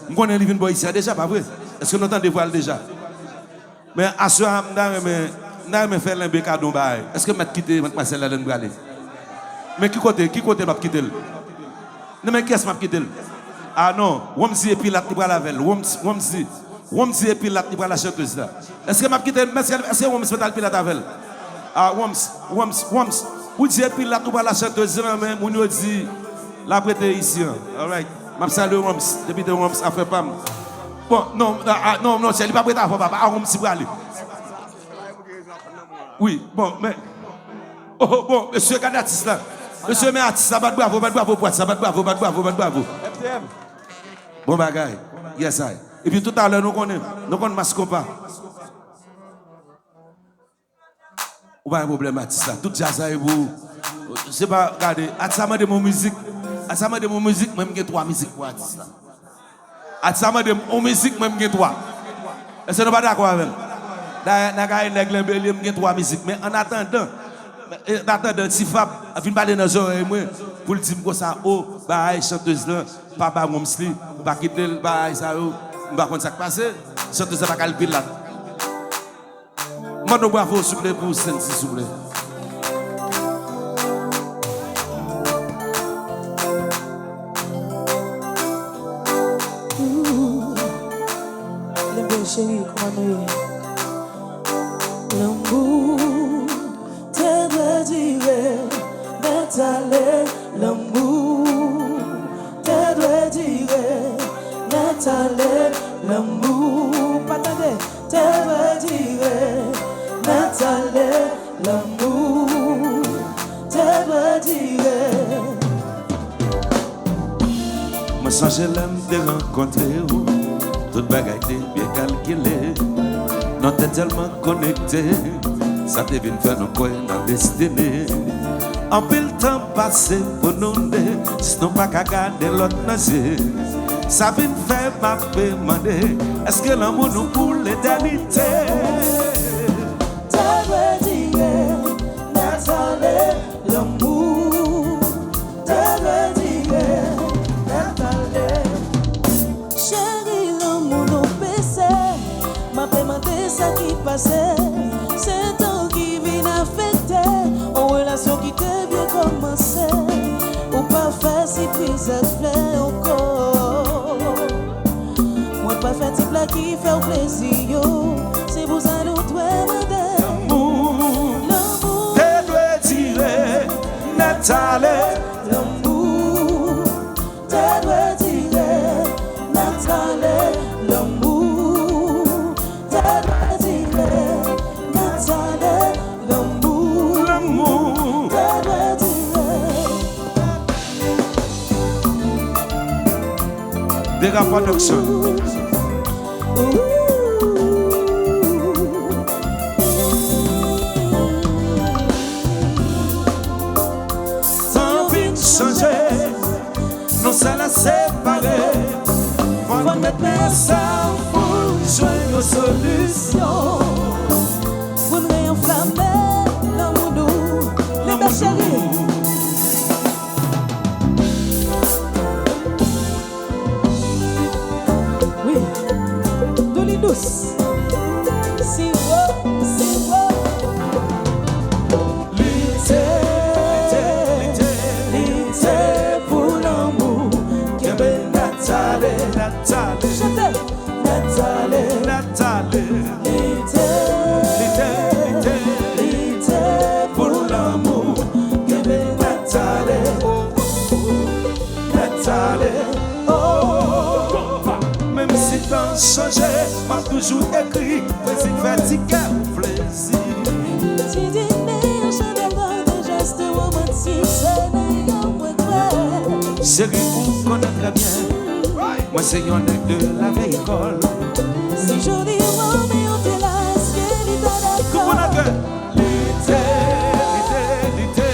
Je connais les boy ici déjà, pas vrai? Est-ce que nous entendons voir déjà? Mais à ce moment, je faire un cadeau. Est-ce que je vais quitter Marcel là pour aller? Mais qui côté m'a quitter? Non, mais qu'est-ce que m'a quitter? Ah non, Womsi et puis la tibra la velle. Womsi et puis la tibra la chanteuse là. Est-ce que m'a quitter? Est-ce que Womsi peut aller la tavel? Ah, Woms. Ou dit et puis la tibra la chanteuse, mais mon dit la prêter ici. All right. Je salue Woms. Depuis que Woms a fait pas. Bon, non, c'est pas prêt à faire papa. Ah, Womsi pour aller. Oui, bon, mais. Oh, bon, monsieur Kadatis là. Monsieur, mais artiste, ça bat bravo, ça bat bravo. FTM. Bon bagaille, yes I. Et puis tout à l'heure, nous connaissons masque pas. Ou pas un problème artiste là. Tout jazz là, vous. C'est pas, regardez, à de mon musique, même j'ai 3 musiques pour artiste là. À de mon musique, même j'ai 3. Est-ce que vous n'êtes pas d'accord avec moi? J'ai 3 musiques, mais en attendant, si Fab vient parler dans les oreilles, pour le dire que ça, oh, bah, chanteuse là, papa Momsli, pas quitter le bail, ça, bah, quand ça passe, chanteuse là, pas calpil là. Mande bravo, s'il vous plaît, pour Sensi, s'il vous plaît. Le bel chéri, comment nous est? L'amour. L'amour, te doit dire, Nathalie, l'amour, pas t'aider, te doit dire, Nathalie, l'amour, te doit dire. Moi, sans je l'aime de rencontrer, toute bagaille est bien calculée, nous t'es tellement connectés, ça te vient faire nos coins dans la destinée. En pile temps passé pour nous deux, si nous pas qu'à garder l'autre nager, ça vient faire ma demander, est-ce que l'amour nous pour l'éternité? T'as dire, Nathalie, l'amour, t'as dire, Nathalie. Chérie, l'amour nous baissait, m'a demandé ça qui passait, c'est toi qui vient affecter, en relation qui te bien commencé, ou pas faire si prise à fleur encore. Moi pas faire type là qui fait plaisir, c'est vous allez nous demander. L'amour, te doit dire, Nathalie, l'amour, te doit dire, Nathalie, l'amour, te doit dire, Nathalie, l'amour, te doit dire. Dega Production. Sans vite changer, non ça la séparer. Faut mettre ensemble pour joindre aux solutions. Vous ne réenflammez l'amour nous, les belles chéries. Oui, Dolly douce. Si beau, si beau. L'été pour l'amour. Nathalie, Chantez. Nathalie, Nathalie, l'été pour l'amour. Nathalie, Nathalie, même si t'as changé, m'a toujours écrit, plaisir fatigué ou plaisir. si dîner, je demande des gestes romantiques, c'est n'ayant moins clair. Chérie, on connaît très bien, moi c'est un nègre de la vieille école. Si joli Roméo te laisse, qu'il est Comment on a d'accord. que l'été L'été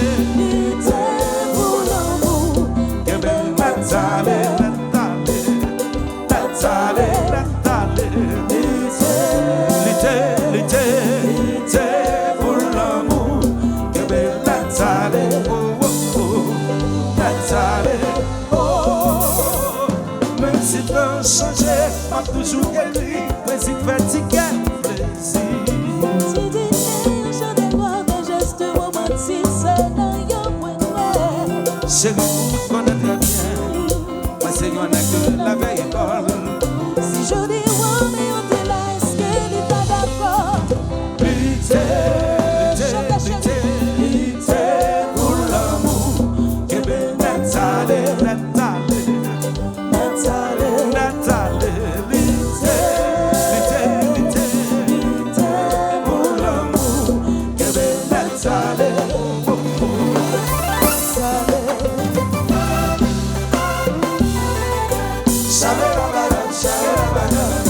pour l'amour. que belle Nathalie, l'été pour l'amour, que belle Nathalie, oh, oh, oh, Nathalie, oh, même si t'as changé. changé, m'a toujours écrit, président vertical, plaisir. Si dîner, je dévoile des gestes romantiques, c'est dans yon point. Chérie, vous connaissez très bien, moi c'est un acte de la vieille école. Si je dis ouais, mais on te là, est-ce qu'elle est pas d'accord? Pitié, pitié, pitié pour l'amour. Que ben Nathalie, Nathalie, Nathalie, Nathalie, pitié, pitié, pitié, pitié pour l'amour. Que ben Nathalie, Shabba-dabba-dum, shabba-dabba-dum.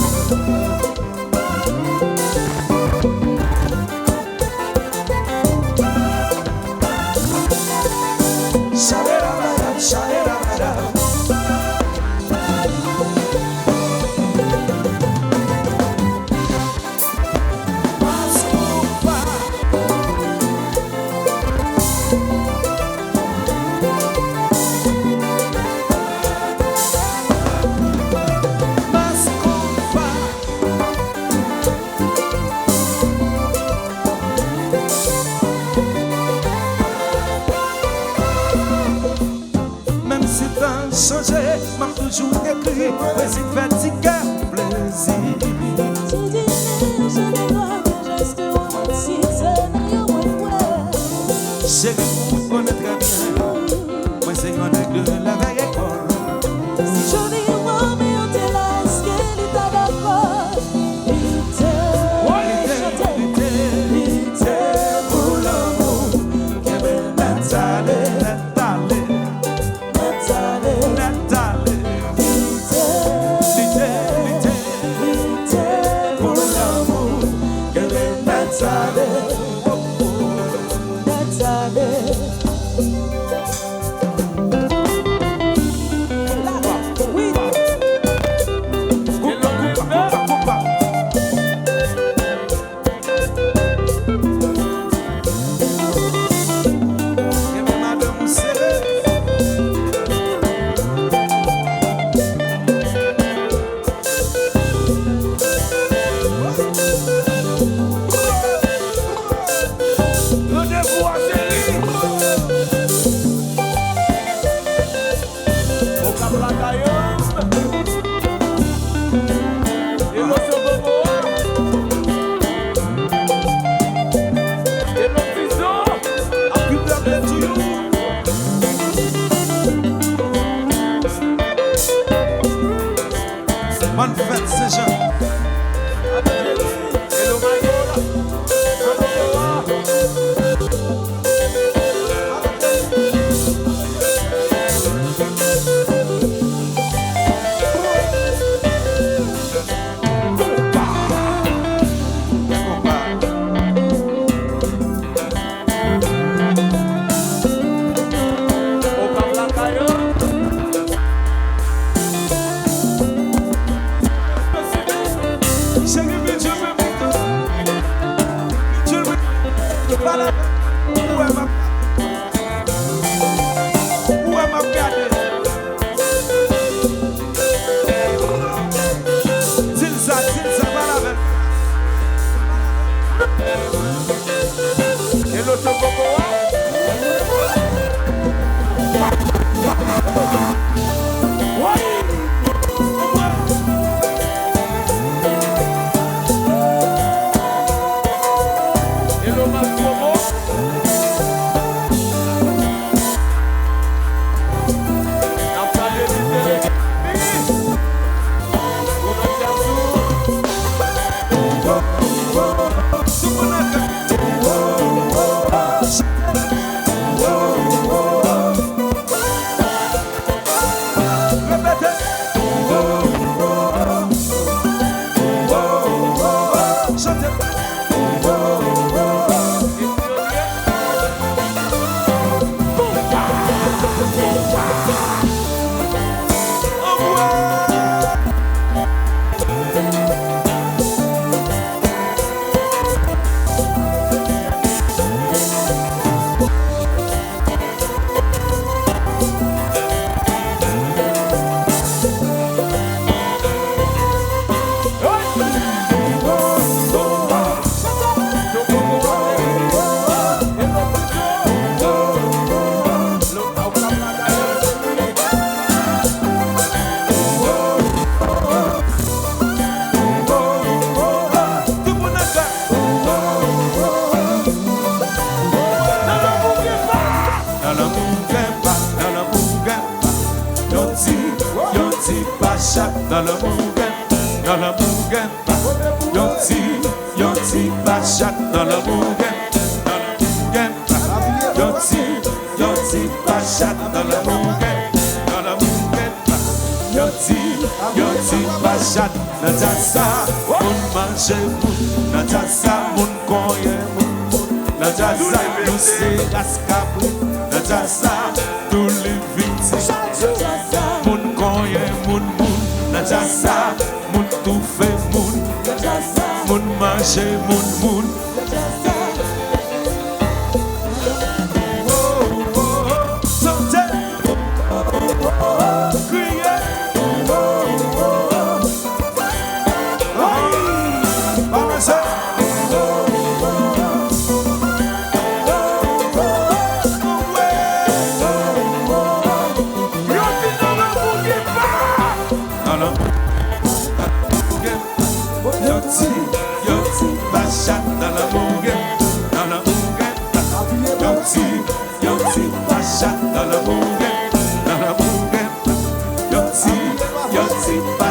Shabba-dabba-dum, shabba-dabba-dum. Même si t'as changé, m'a toujours écrit, président vertical, plaisir. si dîner, je dévoile des gestes romantiques, c'est dans yon point. Chérie, vous connaissez très bien, moi c'est un aigle de la vieille école. Si je dis ouais, mais on te là, est-ce qu'elle est pas d'accord? Pitié, Pitié, pitié pour l'amour. Que ben Nathalie, Nathalie, Nathalie, Nathalie. pitié, Pitié, pitié, pitié pour l'amour. Que ben Nathalie, Nathalie. Oui, coupa. Que ben madame serrée. Rendez-vous à Chérie. Au Cap La Cayenne. Et l'autre Boboa. Et l'autre Bison. Happy birthday to you. Bonne fête, Saint-Jean. Hello, my God. Super l'amour, dans l'amour, yoti, bachat, dans l'amour, yoti, bachat, dans l'amour, yoti, bachat, dans jasa, moun mange moun, dans jasa, moun koye moun, dans jasa, nous c'est rascabri, dans jasa, tous les victimes, moun koye moun, dans jasa, moun tout fait moun, moun mange moun.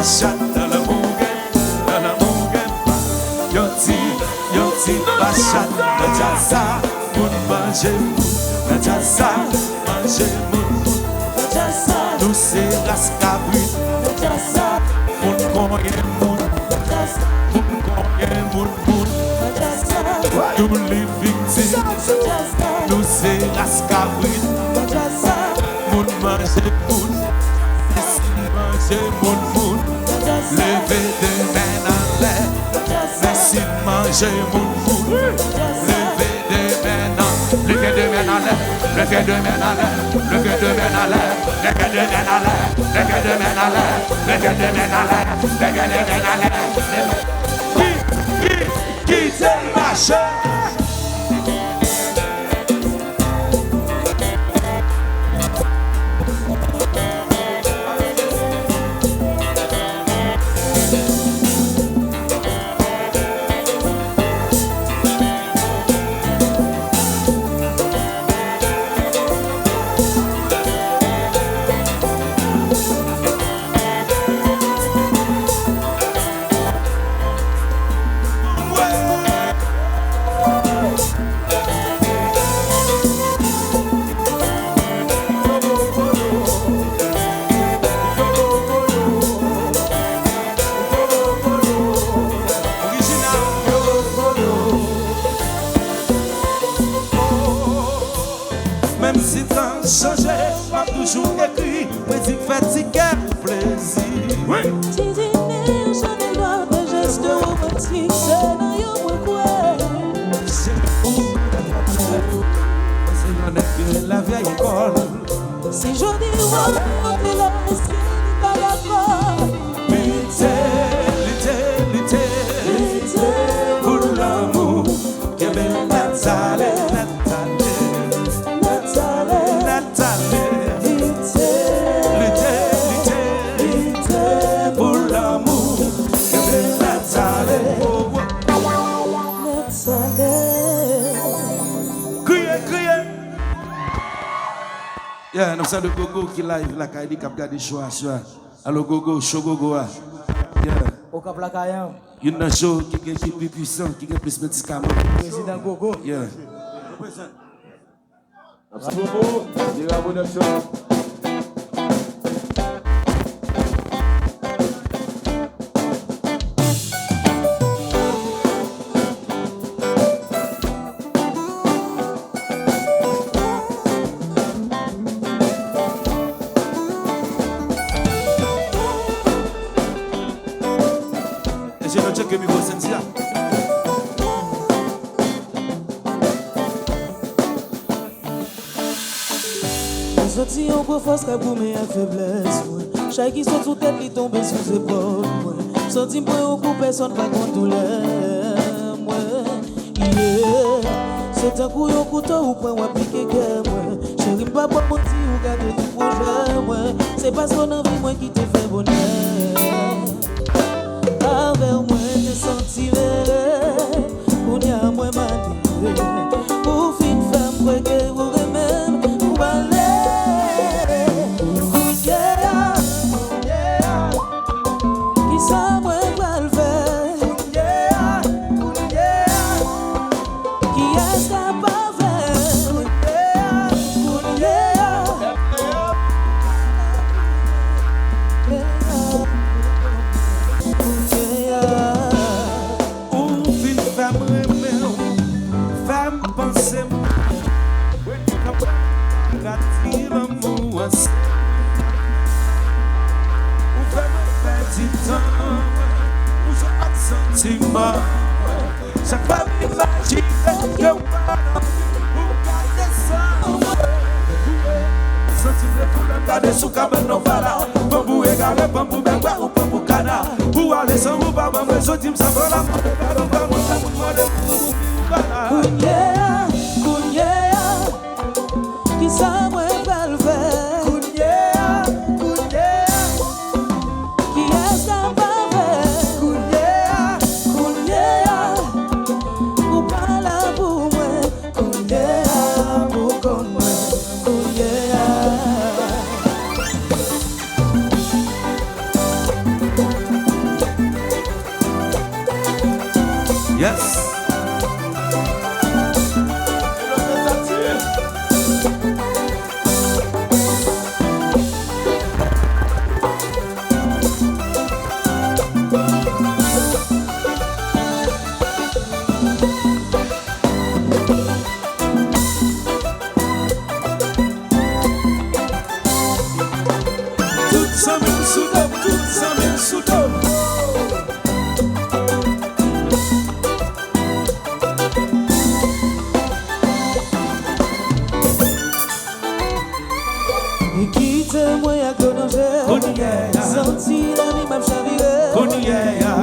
Bachat dans la yoti, bachat dans jasa, moun mange moun, dans jasa, mange moun, dans jasa, nous c'est rascabri, dans jasa, moun koye moun, dans jasa, tous les victimes, nous c'est rascabri, dans jasa, moun mange moun, moun, levez des mains en l'air, merci de manger moun, levez des mains en l'air, levez des mains en l'air, levez des mains en l'air, levez des mains en l'air, levez des mains en l'air, levez des mains en l'air, levez des mains en l'air, levez des mains en l'air, qui t'est marché? Même si t'as changé, pas toujours écrit, petit fatigué pour plaisir. Oui. Tu dis, mais j'en ai marre des gestes romantiques, c'est dans yon moi quoi. C'est la vieille école. Si je dis, on est là, est-ce qu'il n'est pas d'accord? L'été, pour l'amour, que belle Nathalie. Yeah, nous sommes le gogo qui live la caille qui a gardé choix. Alors gogo, show gogo. Yeah. Au Cap la Cayenne. Il y a un show qui est plus puissant, qui a plus de médicaments. Président Gogo. Yeah. Merci beaucoup. Que mi voz sentia. Sorti en beau force qu'a goumé à faiblesse. Chaque qui saute sous tête, il tombe sous épaule. Sorti moi au coup, personne pas contre douleur. C'est un coup au couteau ou point ou appliquer guerre. Chérie, pas pour mentir ou garder tout projet. C'est parce qu'on a vu moi qui te fait bonheur. Avec moi, je sentirais qu'on y a moins mal. Pour fin femme, quoi que vous remède, vous parlez. Yeah, yeah. ça moi va le faire. Qui est-ce qui a pas fait? Ou fin femme remède, femme pensée, gâter l'amour. Ou femme petit temps, ou je sentiment. Chaque femme imagine que ou garder ça. Sentiment pour la garder sous cabane non voilà. Bambou égaré, bambou bengua ou bambou cana. Pour aller sans ou pas, bambou je dis ça va la qui ça moi va le faire? Qui est-ce qui a pas fait? Ou pas là pour moi? Pour comme moi? Yes. Tout ça même sous l'eau, tout ça même sous l'eau. Quitte-moi à connaître, senti la vie m'a chaviré.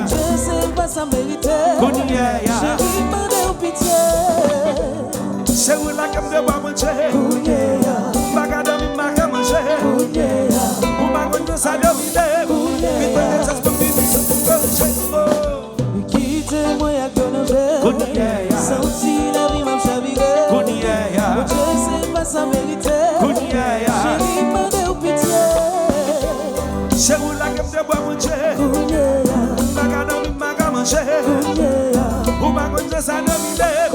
Je sais pas ça mériter, chérie m'a de pitié. C'est où la cam de bois manger, magadami maga manger, ou magonde ça dominer, vite que ça se peut vivre. Quitte-moi à connaître, senti la vie m'a chaviré. Je sais pas ça mériter, chérie m'a de pitié. C'est où la cam de bois manger, magadami maga manger, ou magonde ça dominer,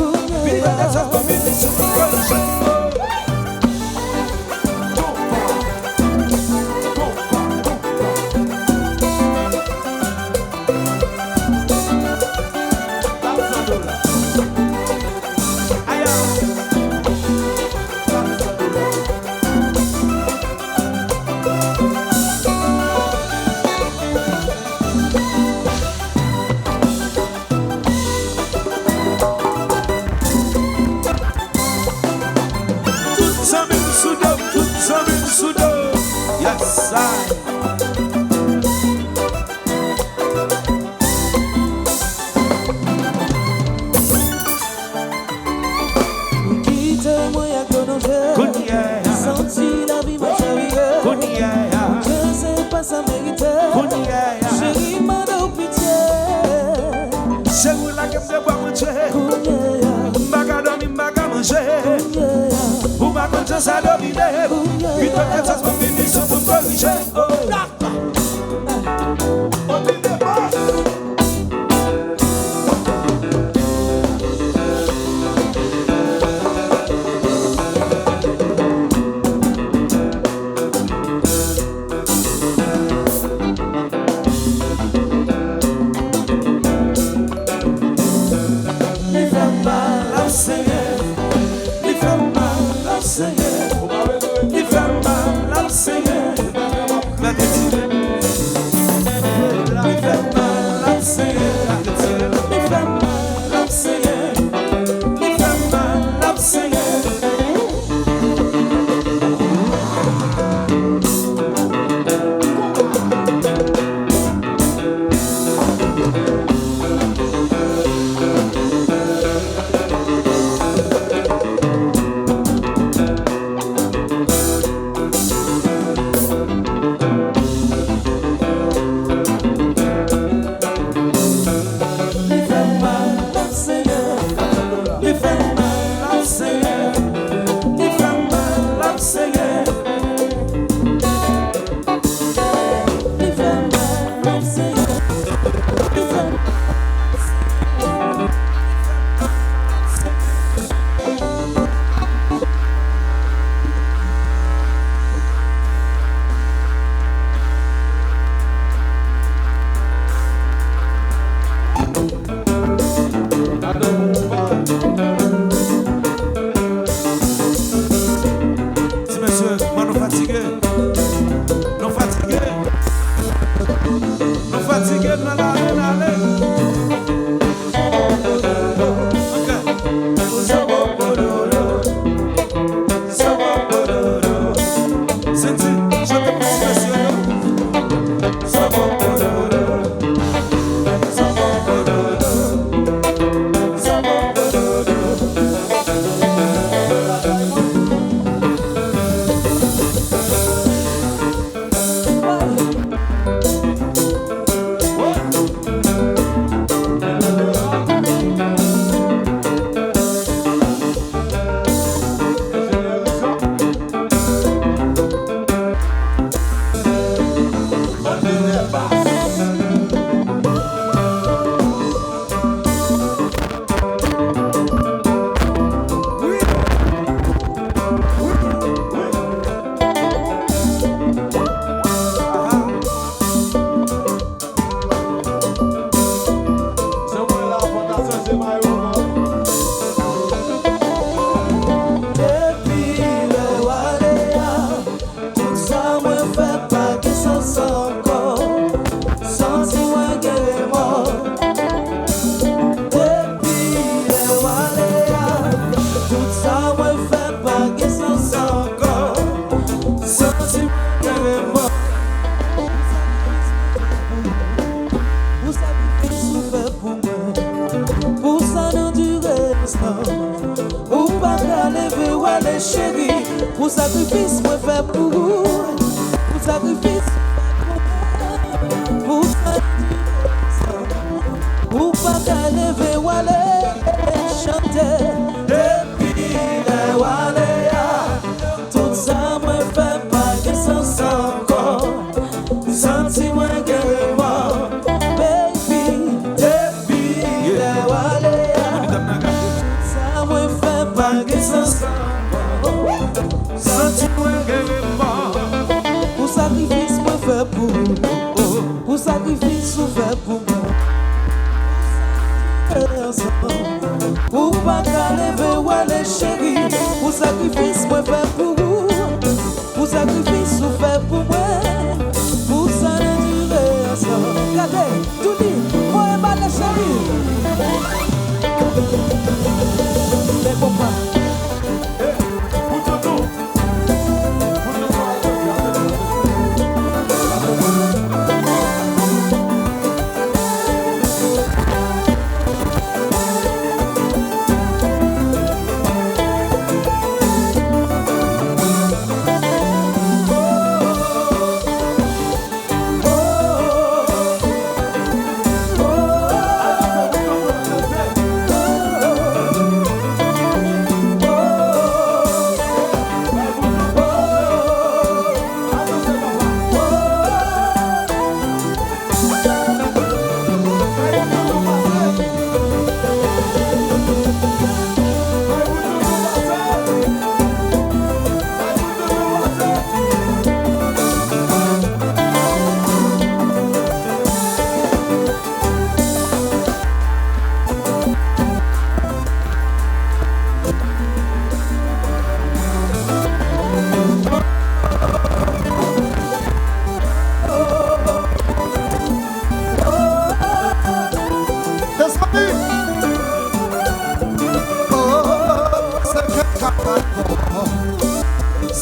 vite que ça se peut vivre. Yes, I. Quitte-moi à connaître, senti la vie m'a chaviré. Je sais pas ça mériter, chérie m'a de pitié. C'est où la gamme de bois manger, magadami maga manger, ou magonde ça dominer, vite que ça se peut vivre sur ton corrigé. Pour sacrifice, moi fais pour vous. Pour sacrifice, pour pour pas qu'à lever ou aller chanter. Depuis les Waléa, tout ça moi fait pas que sans encore. Senti-moi que mort, baby. Depuis les Waléa, tout ça moi fait pas que sans pour sacrifice, moi fais pour vous. Pour sacrifice, moi fais pour moi. Pour pas qu'à lever ou aller chérie. Pour sacrifice, moi fais pour vous. Pour sacrifice, moi fais pour moi. Pour ça, durer ensemble. Regardez, tout dit, moi et ma chérie. Mais papa.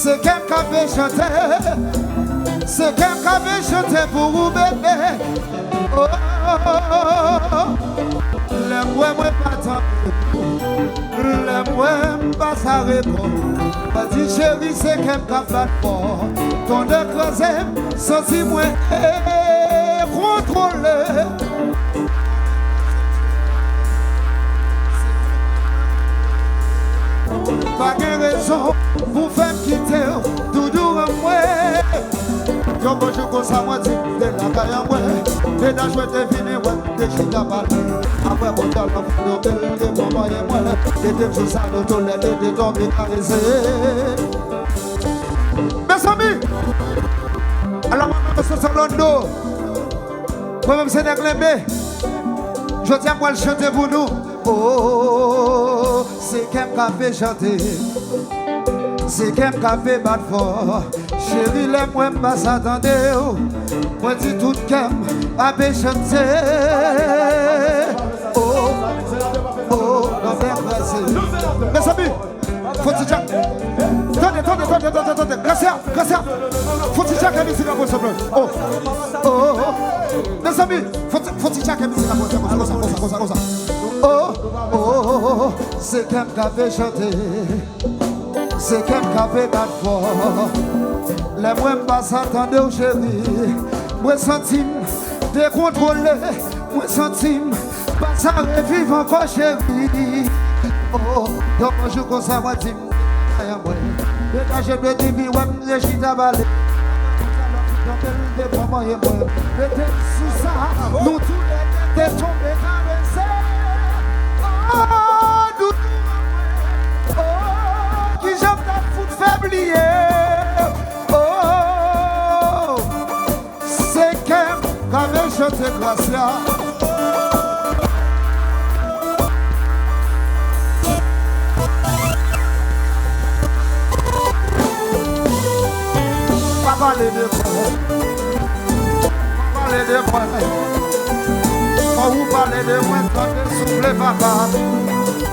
C'est quelqu'un qui avait chanté, c'est quelqu'un qui avait chanté pour vous bébé. Oh, le moi pas tant, le moi pas ça répond. Pas dit chérie, c'est quelqu'un qui a fait fort. Ton écrasé, senti moi contrôlé. Pas de raison pour faire quitter tout doux à moi. Yo bonjour comme ça moi dit de la caille à moi. Et dans jouer de viner ouais, de chita parler. Après mon temps nous belle de maman et moi. Et de tout ça nous tourner de tomber caresser. Mes amis. Alors maman ce salon d'eau. Moi même c'est déclemé. Je tiens pour le chanter pour nous. Oh, c'est quelqu'un qui a fait chanter. c'est qu'un café bat fort. Chérie, les moi pas s'attendez. Moi dis tout qu'aime, à chanter. Oh, oh, dans faire passer. Mes amis, faut-il Jack. Attendez. Gracia. Faut-il Jack à musique à votre bleu. Oh. Mes amis, faut-il Jack à musique à votre bleu. Comme ça. Oh, c'est qu'un café chanté. C'est qu'un café bat fort. Les moins pas s'attendez au chéri. Moi sentime décontrôlé. Moi sentime pas ça revivre encore chéri. Oh, donc je comme ça moi dis. Dégagez le débit, ouais, les chita balais. Sous ça, nous tous les deux tombés caressés. Oh, nous, oh, qui j'aime ta fout faiblier. Oh, c'est qu'un qu'avait chanté Gracia. Parler de moi, quand vous parlez de moi, quand vous soufflez papa,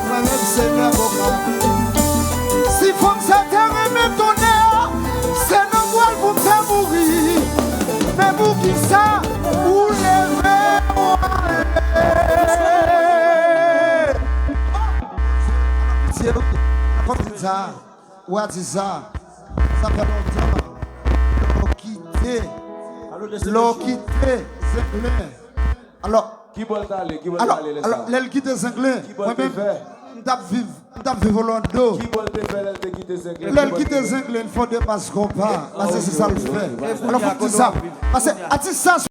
moi-même c'est bien vocal. Si faut que ça terre même ton air, c'est normal vous me faire mourir. Mais vous qui ça, vous levez moi. C'est comme ça, what is ça? Ça fait longtemps. L'eau quitté Zinglin. Alors, l'aile quitté Zinglin. Moi-même, m'tap vivre Londo. L'aile quitté Zinglin, il faut dépasser qu'on pas. Parce que c'est ça le fait. Alors, faut dire ça. Parce que, à ça,